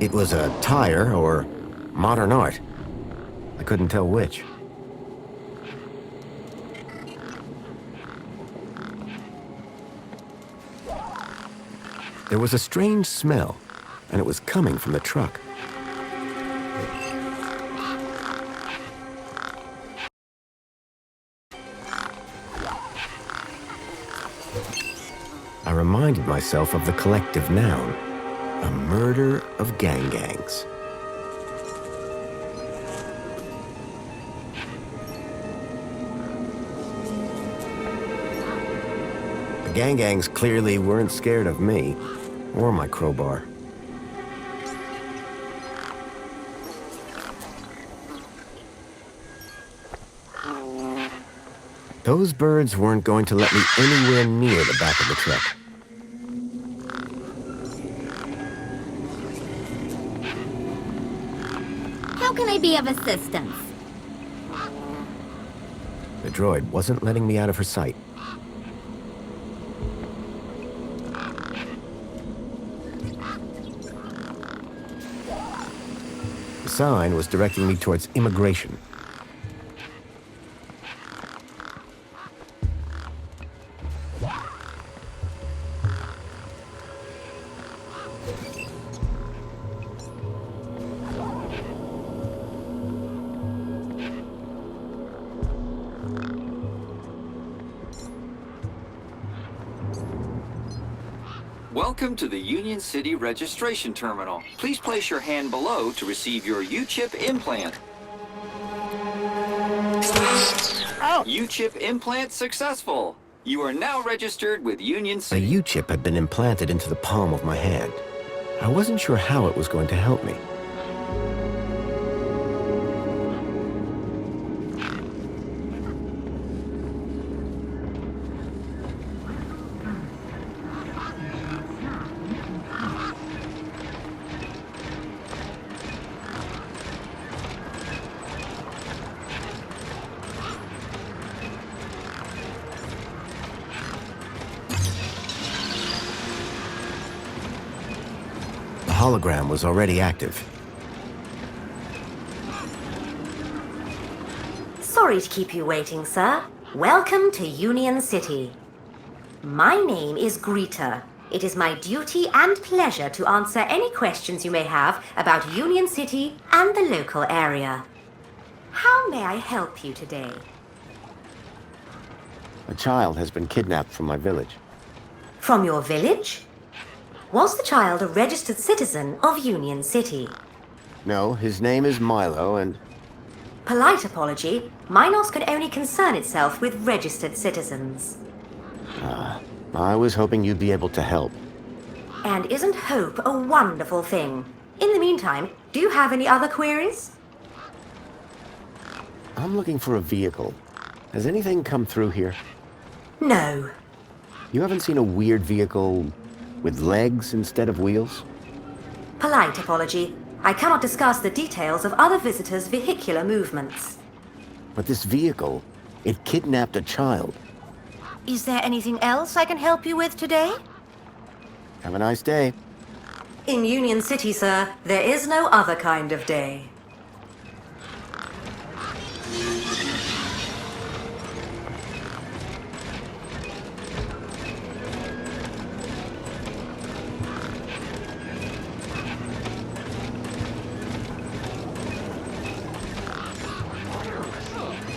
It was a tire or modern art. I couldn't tell which. There was a strange smell, and it was coming from the truck. I reminded myself of the collective noun, a murder of gangs. The gangs clearly weren't scared of me, or my crowbar. Those birds weren't going to let me anywhere near the back of the truck. How can I be of assistance? The droid wasn't letting me out of her sight. The sign was directing me towards immigration. Welcome to the Union City Registration Terminal. Please place your hand below to receive your U-chip implant. U-chip implant successful. You are now registered with Union A City. U-chip had been implanted into the palm of my hand. I wasn't sure how it was going to help me. The hologram was already active. Sorry to keep you waiting, sir. Welcome to Union City. My name is Greta. It is my duty and pleasure to answer any questions you may have about Union City and the local area. How may I help you today? A child has been kidnapped from my village. From your village? Was the child a registered citizen of Union City? No, his name is Milo, and Polite apology, Minos can only concern itself with registered citizens. I was hoping you'd be able to help. And isn't hope a wonderful thing? In the meantime, do you have any other queries? I'm looking for a vehicle. Has anything come through here? No. You haven't seen a weird vehicle with legs instead of wheels? Polite apology. I cannot discuss the details of other visitors' vehicular movements. But this vehicle, it kidnapped a child. Is there anything else I can help you with today? Have a nice day. In Union City, sir, there is no other kind of day.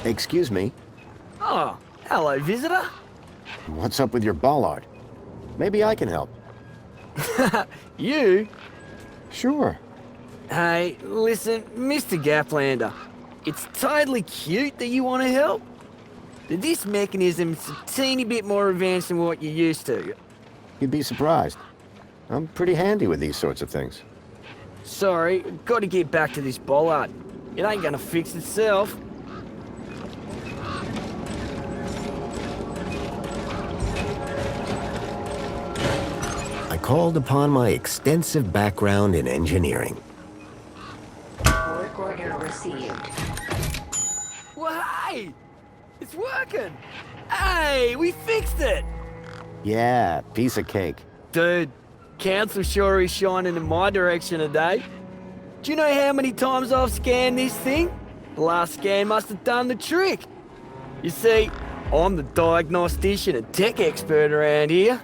Excuse me, Oh, hello, visitor. what's up with your bollard? Maybe I can help. You? Sure. Hey, listen, Mr. Gaplander. It's totally cute that you want to help. But this mechanism's a teeny bit more advanced than what you're used to. You'd be surprised. I'm pretty handy with these sorts of things. Sorry, gotta get back to this bollard. It ain't gonna fix itself. I called upon my extensive background in engineering. Work order received. Well, hey! It's working! Hey, we fixed it! Yeah, piece of cake. Dude, council sure is shining in my direction today. Do you know how many times I've scanned this thing? The last scan must have done the trick. You see, I'm the diagnostician and tech expert around here.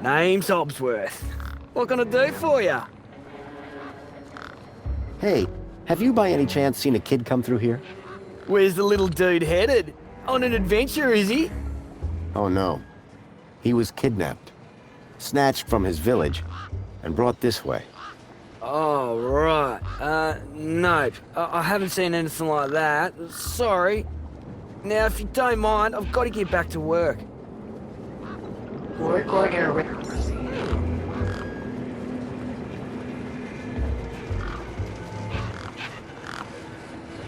Name's Hobsworth. What can I do for you? Hey, have you by any chance seen a kid come through here? Where's the little dude headed? On an adventure, is he? Oh no. He was kidnapped, snatched from his village, and brought this way. Oh, right. Nope. I haven't seen anything like that. Sorry. Now, if you don't mind, I've got to get back to work. Work order.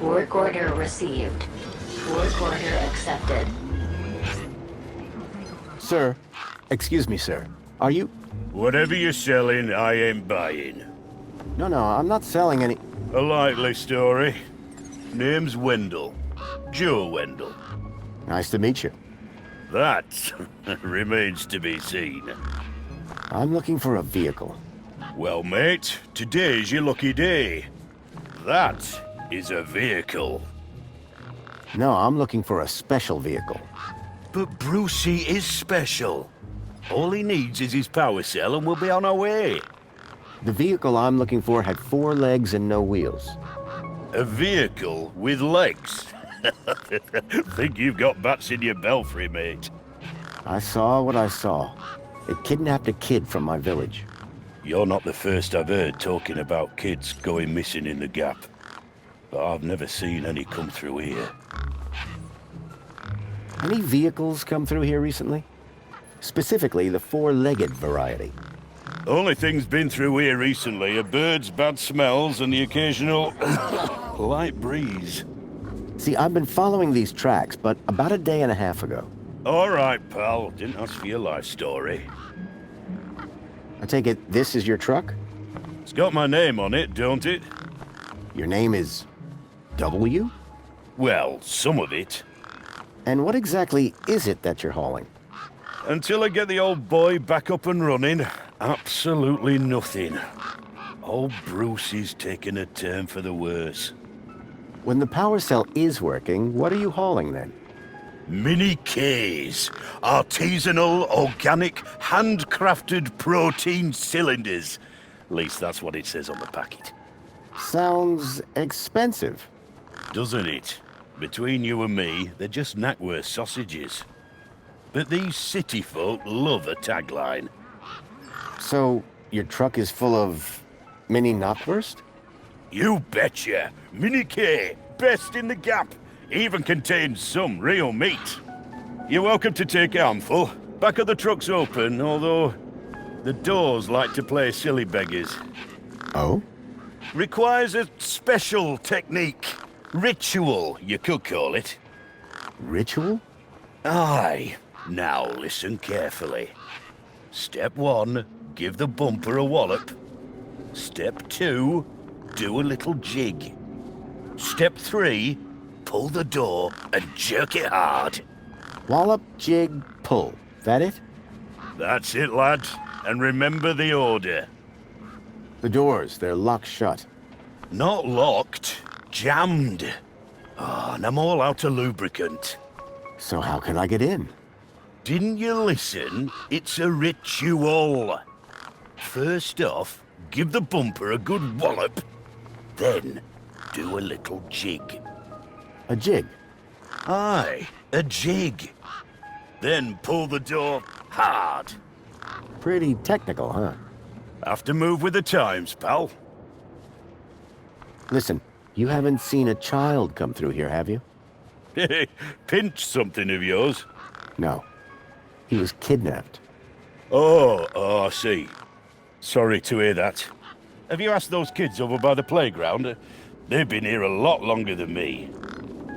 Work order received. Work order accepted. Sir, excuse me, sir. Are you... Whatever you're selling, I ain't buying. No, I'm not selling any... A likely story. Name's Wendell. Joe Wendell. Nice to meet you. That remains to be seen. I'm looking for a vehicle. Well, mate, today's your lucky day. That is a vehicle. No, I'm looking for a special vehicle. But Brucey is special. All he needs is his power cell and we'll be on our way. The vehicle I'm looking for had 4 legs and no wheels. A vehicle with legs. Think you've got bats in your belfry, mate. I saw what I saw. It kidnapped a kid from my village. You're not the first I've heard talking about kids going missing in the Gap. But I've never seen any come through here. Any vehicles come through here recently? Specifically, the 4-legged variety. Only things been through here recently are birds, bad smells, and the occasional light breeze. See, I've been following these tracks, but about a day and a half ago. All right, pal. Didn't ask for your life story. I take it this is your truck? It's got my name on it, don't it? Your name is... W? Well, some of it. And what exactly is it that you're hauling? Until I get the old boy back up and running, absolutely nothing. Old Bruce is taking a turn for the worse. When the power cell is working, what are you hauling then? Mini K's. Artisanal, organic, handcrafted protein cylinders. At least that's what it says on the packet. Sounds expensive. Doesn't it? Between you and me, they're just Knackwurst sausages. But these city folk love a tagline. So, your truck is full of... mini knockwurst? You betcha! Mini K, best in the Gap. Even contains some real meat. You're welcome to take a handful. Back of the truck's open, although the doors like to play silly beggars. Oh? Requires a special technique. Ritual, you could call it. Ritual? Aye. Now listen carefully. Step 1, give the bumper a wallop. Step 2, do a little jig. Step 3, pull the door and jerk it hard. Wallop, jig, pull. That it? That's it, lad. And remember the order. The doors, they're locked shut. Not locked, jammed. Oh, and I'm all out of lubricant. So how can I get in? Didn't you listen? It's a ritual. First off, give the bumper a good wallop. Then, do a little jig. A jig? Aye, a jig. Then pull the door hard. Pretty technical, huh? Have to move with the times, pal. Listen, you haven't seen a child come through here, have you? Pinch something of yours. No. He was kidnapped. Oh, I see. Sorry to hear that. Have you asked those kids over by the playground? They've been here a lot longer than me.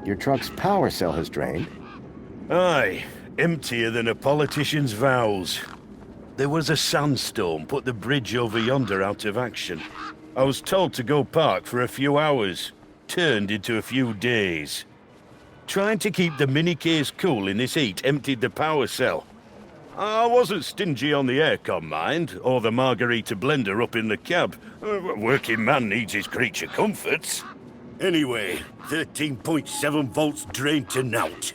Your truck's power cell has drained. Aye, emptier than a politician's vows. There was a sandstorm put the bridge over yonder out of action. I was told to go park for a few hours. Turned into a few days. Trying to keep the mini case cool in this heat emptied the power cell. I wasn't stingy on the aircon, mind, or the margarita blender up in the cab. A working man needs his creature comforts. Anyway, 13.7 volts drained to nought.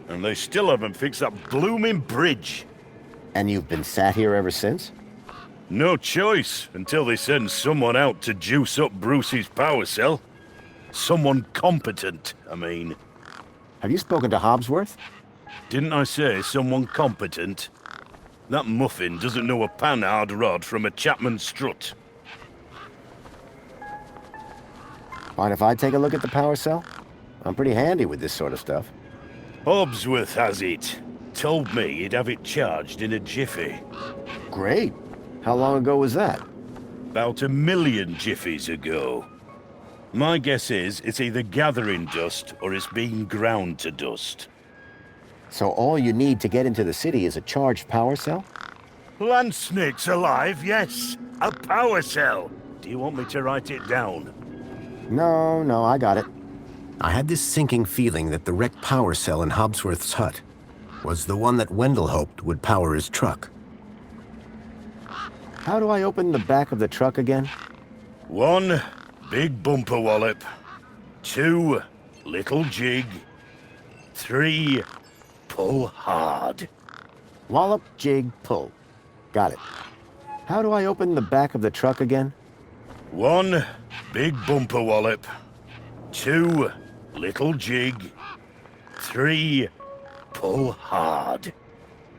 And they still haven't fixed that blooming bridge. And you've been sat here ever since? No choice, until they send someone out to juice up Bruce's power cell. Someone competent, I mean. Have you spoken to Hobsworth? Didn't I say someone competent? That muffin doesn't know a panhard rod from a Chapman strut. Mind if I take a look at the power cell? I'm pretty handy with this sort of stuff. Hobsworth has it. Told me he'd have it charged in a jiffy. Great. How long ago was that? About 1 million jiffies ago. My guess is it's either gathering dust or it's being ground to dust. So all you need to get into the city is a charged power cell? Land snake's alive, yes. A power cell. Do you want me to write it down? No, I got it. I had this sinking feeling that the wrecked power cell in Hobsworth's hut was the one that Wendell hoped would power his truck. How do I open the back of the truck again? 1, big bumper wallop. 2, little jig. 3, pull hard. Wallop, jig, pull. Got it. How do I open the back of the truck again? 1, big bumper wallop. 2, little jig. 3, pull hard.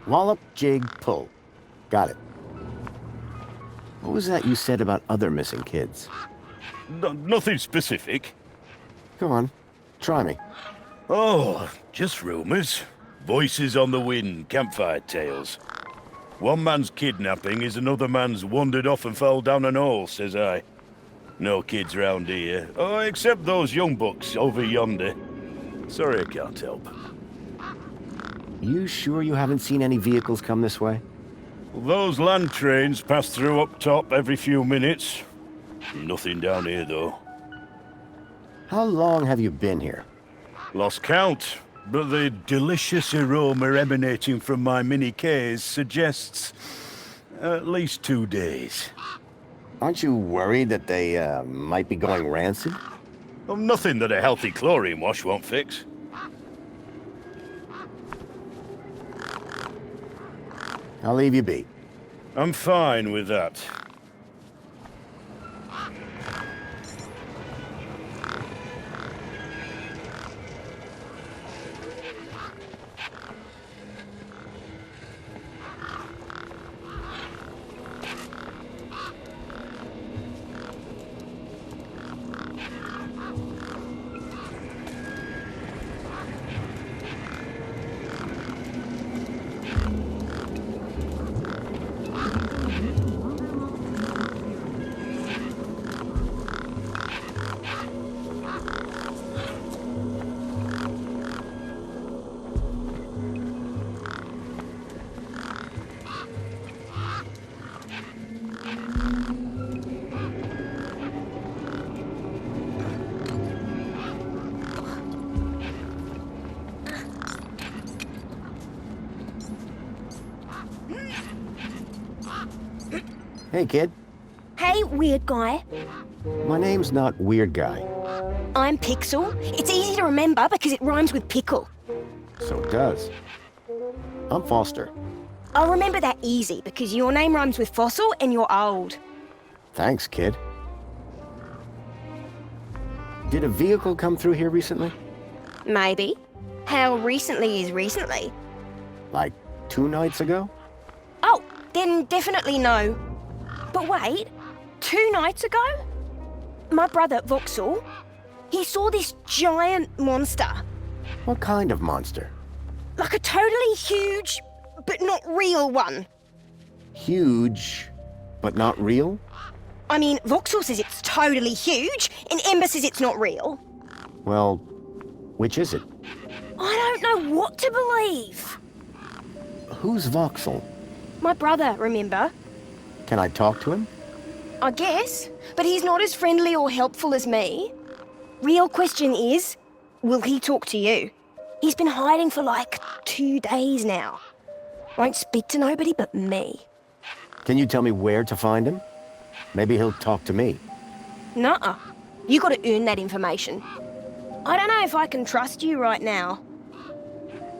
Wallop, jig, pull. Got it. What was that you said about other missing kids? Nothing specific. Go on, try me. Oh, just rumors. Voices on the wind, campfire tales. One man's kidnapping is another man's wandered off and fell down an hole, says I. No kids round here. Oh, except those young bucks over yonder. Sorry I can't help. You sure you haven't seen any vehicles come this way? Those land trains pass through up top every few minutes. Nothing down here, though. How long have you been here? Lost count, but the delicious aroma emanating from my mini Ks suggests at least 2 days. Aren't you worried that they might be going rancid? Nothing that a healthy chlorine wash won't fix. I'll leave you be. I'm fine with that. Hey, kid. Hey, weird guy. My name's not Weird Guy. I'm Pixel. It's easy to remember because it rhymes with pickle. So it does. I'm Foster. I'll remember that easy because your name rhymes with fossil and you're old. Thanks, kid. Did a vehicle come through here recently? Maybe. How recently is recently? Like 2 nights ago? Oh, then definitely no. But wait, 2 nights ago? My brother, Vauxhall, he saw this giant monster. What kind of monster? Like a totally huge, but not real one. Huge, but not real? I mean, Vauxhall says it's totally huge, and Ember says it's not real. Well, which is it? I don't know what to believe. Who's Vauxhall? My brother, remember? Can I talk to him? I guess, but he's not as friendly or helpful as me. Real question is, will he talk to you? He's been hiding for like 2 days now. Won't speak to nobody but me. Can you tell me where to find him? Maybe he'll talk to me. Nuh-uh. You gotta earn that information. I don't know if I can trust you right now.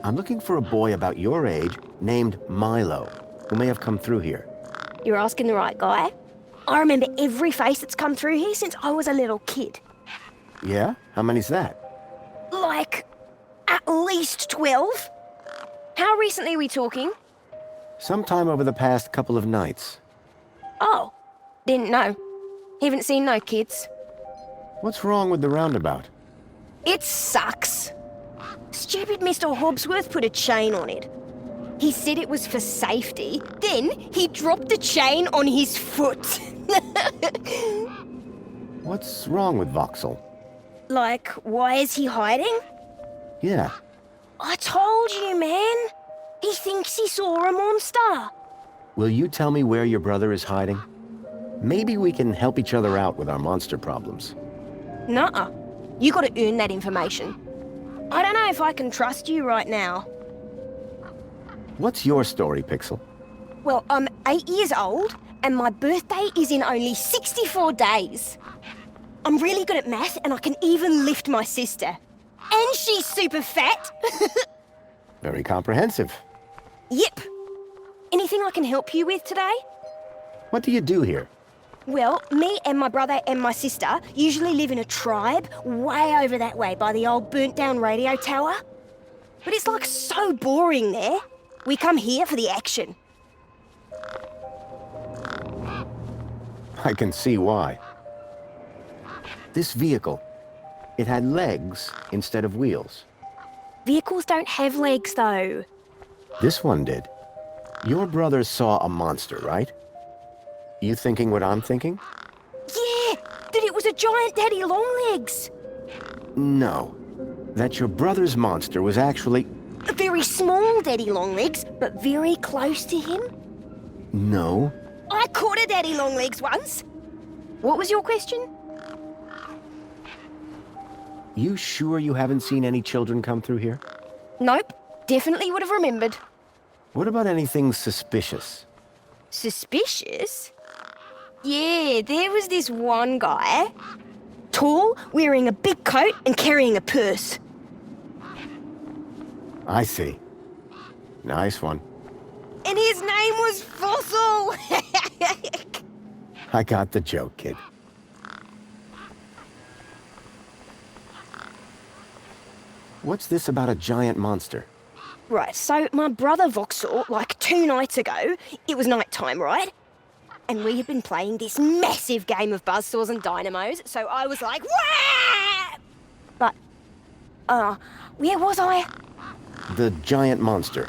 I'm looking for a boy about your age named Milo, who may have come through here. You're asking the right guy. I remember every face that's come through here since I was a little kid. Yeah? How many's that? Like, at least 12. How recently are we talking? Sometime over the past couple of nights. Oh, didn't know. Haven't seen no kids. What's wrong with the roundabout? It sucks. Stupid Mr. Hobbsworth put a chain on it. He said it was for safety, then he dropped the chain on his foot. What's wrong with Voxel? Like, why is he hiding? Yeah. I told you, man. He thinks he saw a monster. Will you tell me where your brother is hiding? Maybe we can help each other out with our monster problems. Nuh-uh. You gotta earn that information. I don't know if I can trust you right now. What's your story, Pixel? Well, I'm 8 years old, and my birthday is in only 64 days. I'm really good at math, and I can even lift my sister. And she's super fat. Very comprehensive. Yep. Anything I can help you with today? What do you do here? Well, me and my brother and my sister usually live in a tribe way over that way by the old burnt-down radio tower. But it's like so boring there. We come here for the action. I can see why. This vehicle, it had legs instead of wheels. Vehicles don't have legs, though. This one did. Your brother saw a monster, right? You thinking what I'm thinking? Yeah, that it was a giant daddy longlegs. No. That your brother's monster was actually... A very small daddy longlegs, but very close to him. No. I caught a daddy longlegs once. What was your question? You sure you haven't seen any children come through here? Nope, definitely would have remembered. What about anything suspicious? Suspicious? Yeah, there was this one guy. Tall, wearing a big coat and carrying a purse. I see. Nice one. And his name was Fossil! I got the joke, kid. What's this about a giant monster? Right, so my brother Voxel, like 2 nights ago, it was night time, right? And we had been playing this massive game of buzzsaws and dynamos, so I was like, wah! But, where was I? The giant monster.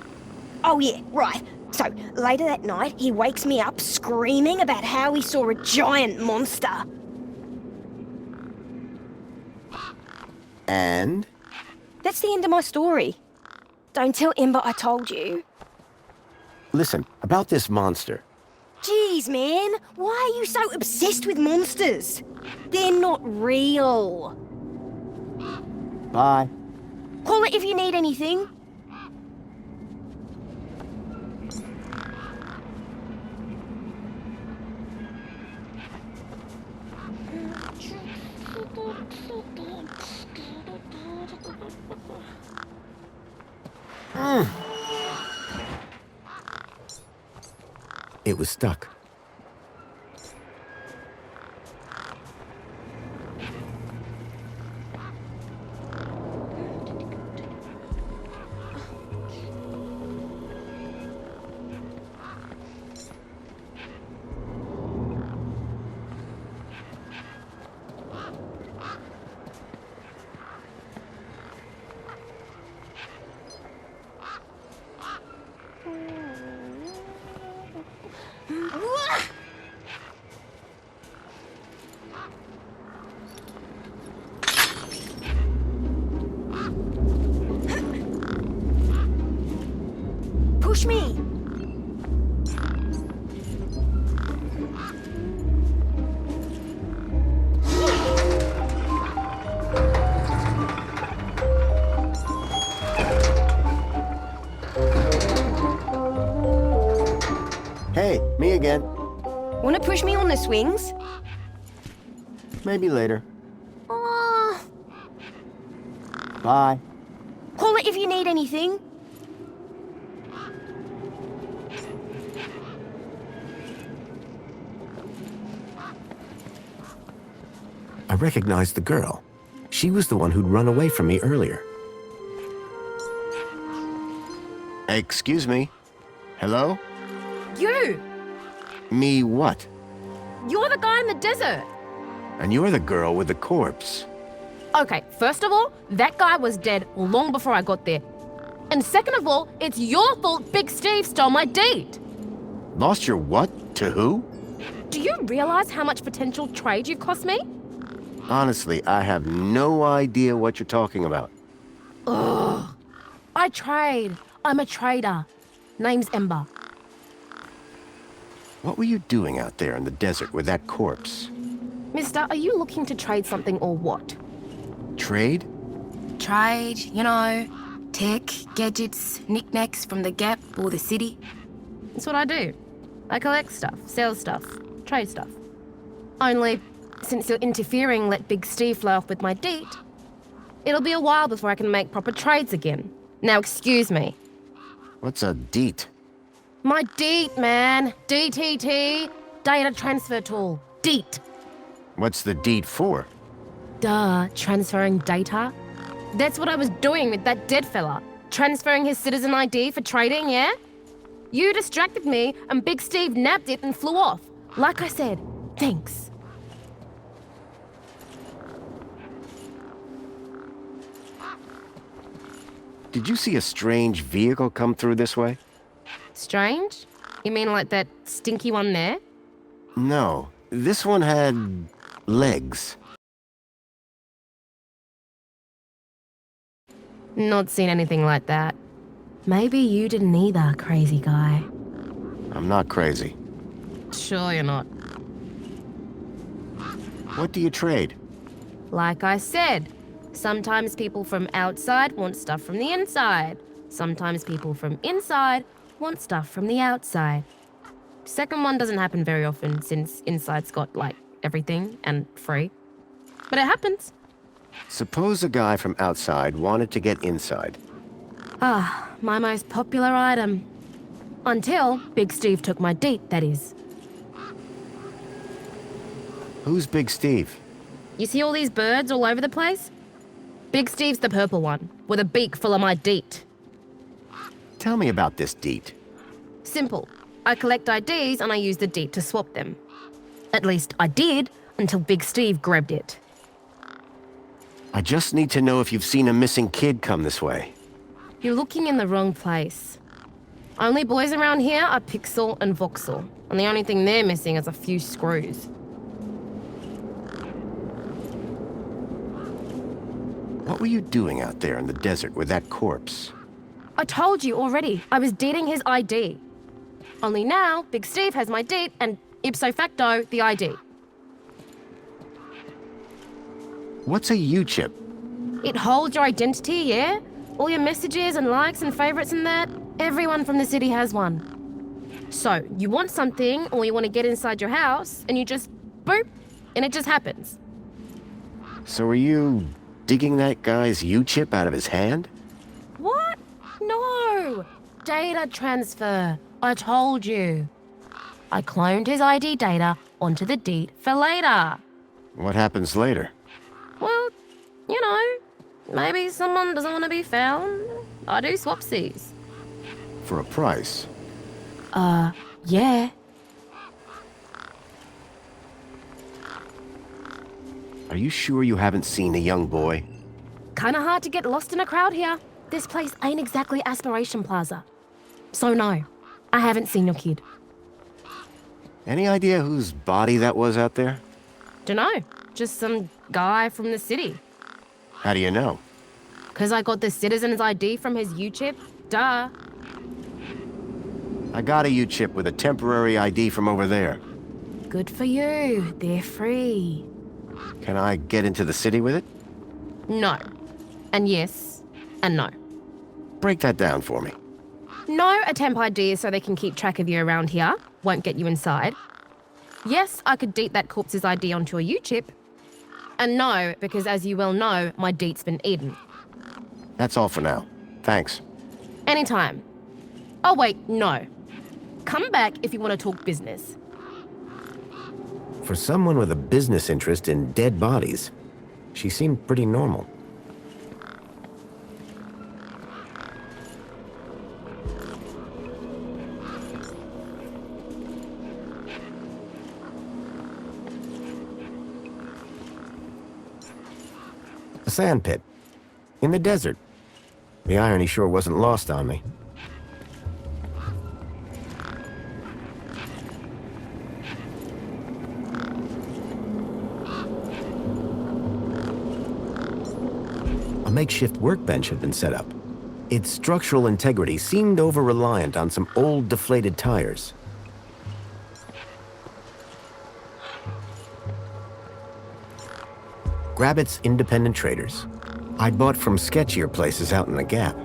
Oh yeah, right. So, later that night, he wakes me up screaming about how he saw a giant monster. And? That's the end of my story. Don't tell Ember I told you. Listen, about this monster. Jeez, man, why are you so obsessed with monsters? They're not real. Bye. Call it if you need anything. It was stuck. Whoa! again. Wanna push me on the swings? Maybe later. Oh, Bye. call it if you need anything. I recognized the girl. She was the one who'd run away from me earlier. Excuse me. Hello? You! Me what? You're the guy in the desert! And you're the girl with the corpse. Okay, first of all, that guy was dead long before I got there. And second of all, it's your fault Big Steve stole my deed. Lost your what? To who? Do you realize how much potential trade you've cost me? Honestly, I have no idea what you're talking about. Ugh. I trade. I'm a trader. Name's Ember. What were you doing out there in the desert with that corpse? Mister, are you looking to trade something or what? Trade? Trade, you know, tech, gadgets, knickknacks from the Gap or the city. That's what I do. I collect stuff, sell stuff, trade stuff. Only, since you're interfering, let Big Steve fly off with my deed, it'll be a while before I can make proper trades again. Now excuse me. What's a deet? My DEET, man. DTT. Data transfer tool. DEET. What's the deet for? Duh, transferring data. That's what I was doing with that dead fella. Transferring his citizen ID for trading, yeah? You distracted me and Big Steve nabbed it and flew off. Like I said, thanks. Did you see a strange vehicle come through this way? Strange? You mean like that stinky one there? No, this one had legs. Not seen anything like that. Maybe you didn't either, crazy guy. I'm not crazy. Sure you're not. What do you trade? Like I said, sometimes people from outside want stuff from the inside. Sometimes people from inside want stuff from the outside. Second one doesn't happen very often since inside's got, like, everything and free. But it happens. Suppose a guy from outside wanted to get inside. Ah, my most popular item. Until Big Steve took my deet, that is. Who's Big Steve? You see all these birds all over the place? Big Steve's the purple one, with a beak full of my deet. Tell me about this deet. Simple. I collect IDs and I use the deet to swap them. At least I did, until Big Steve grabbed it. I just need to know if you've seen a missing kid come this way. You're looking in the wrong place. Only boys around here are Pixel and Voxel, and the only thing they're missing is a few screws. What were you doing out there in the desert with that corpse? I told you already, I was deeding his ID. Only now, Big Steve has my deed and, ipso facto, the ID. What's a U-chip? It holds your identity, yeah? All your messages and likes and favorites and that. Everyone from the city has one. So, you want something or you want to get inside your house and you just boop, and it just happens. So are you digging that guy's U-chip out of his hand? What? No! Data transfer. I told you. I cloned his ID data onto the deed for later. What happens later? Well, you know, maybe someone doesn't want to be found. I do swapsies. For a price. Yeah. Are you sure you haven't seen a young boy? Kinda hard to get lost in a crowd here. This place ain't exactly Aspiration Plaza. So no, I haven't seen your kid. Any idea whose body that was out there? Dunno, just some guy from the city. How do you know? 'Cause I got the citizen's ID from his U-chip, duh. I got a U-chip with a temporary ID from over there. Good for you, they're free. Can I get into the city with it? No, and yes, and no. Break that down for me. No, a temp ID so they can keep track of you around here won't get you inside. Yes, I could deet that corpse's ID onto a U-chip. And no, because as you well know, my deet's been eaten. That's all for now. Thanks. Anytime. Oh wait, no. Come back if you want to talk business. For someone with a business interest in dead bodies, she seemed pretty normal. A sand pit. In the desert. The irony sure wasn't lost on me. A makeshift workbench had been set up. Its structural integrity seemed over-reliant on some old deflated tires. Grabbit's independent traders. I'd bought from sketchier places out in the Gap.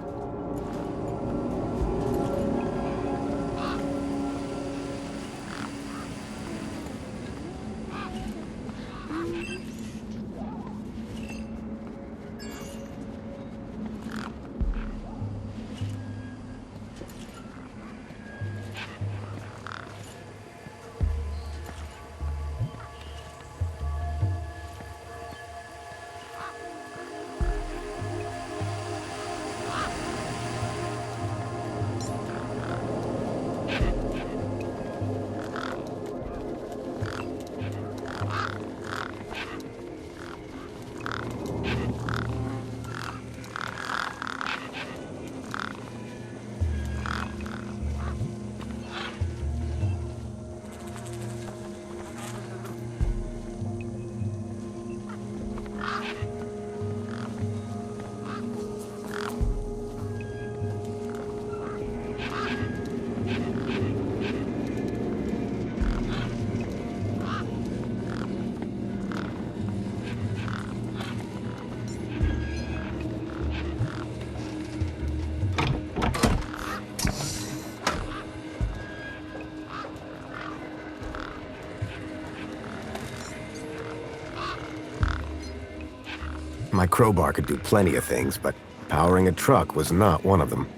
My crowbar could do plenty of things, but powering a truck was not one of them.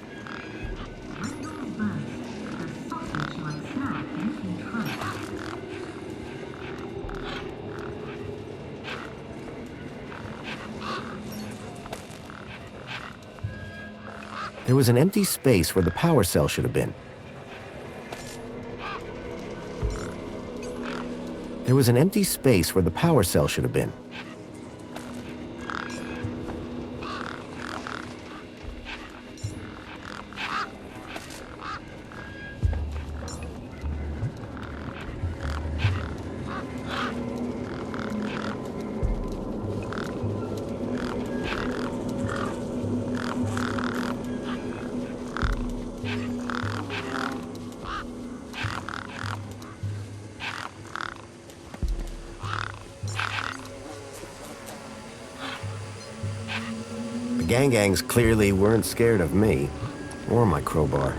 There was an empty space where the power cell should have been. There was an empty space where the power cell should have been. The gangs clearly weren't scared of me, or my crowbar.